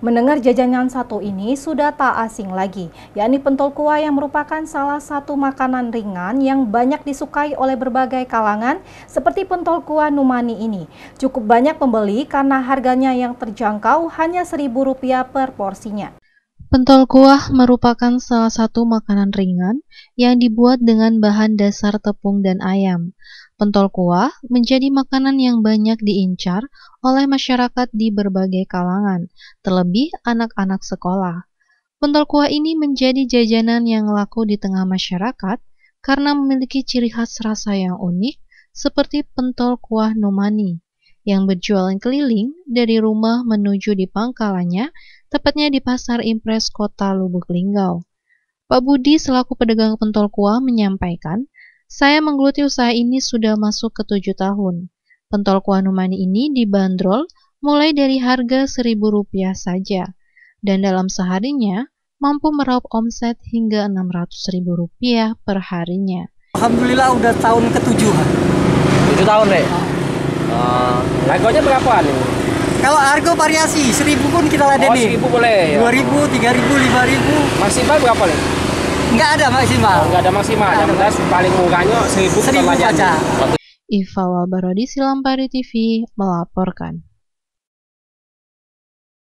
Mendengar jajanan satu ini sudah tak asing lagi, yakni pentol kuah yang merupakan salah satu makanan ringan yang banyak disukai oleh berbagai kalangan seperti pentol kuah Numani ini. Cukup banyak pembeli karena harganya yang terjangkau hanya Rp1.000 per porsinya. Pentol kuah merupakan salah satu makanan ringan yang dibuat dengan bahan dasar tepung dan ayam. Pentol kuah menjadi makanan yang banyak diincar oleh masyarakat di berbagai kalangan, terlebih anak-anak sekolah. Pentol kuah ini menjadi jajanan yang laku di tengah masyarakat karena memiliki ciri khas rasa yang unik seperti pentol kuah Numani yang berjualan keliling dari rumah menuju di pangkalannya, tepatnya di Pasar Impres Kota Lubuk Linggau. Pak Budi selaku pedagang pentol kuah menyampaikan, saya menggeluti usaha ini sudah masuk ke 7 tahun. Pentol kuah Numani ini dibanderol mulai dari harga Rp1.000 saja, dan dalam seharinya mampu meraup omset hingga Rp600.000 per harinya. Alhamdulillah udah tahun ke-7. 7 tahun deh. Harganya berapa nih? Kalau harga variasi, 1.000 pun kita ladeni. 1.000 boleh. 2.000, 3.000, 5.000. Maksimal berapa nih? Nggak ada maksimal. Nggak ada maksimal. Yang jelas paling murahnya 1.000 saja. Iva Walbarodi, Silampari TV melaporkan.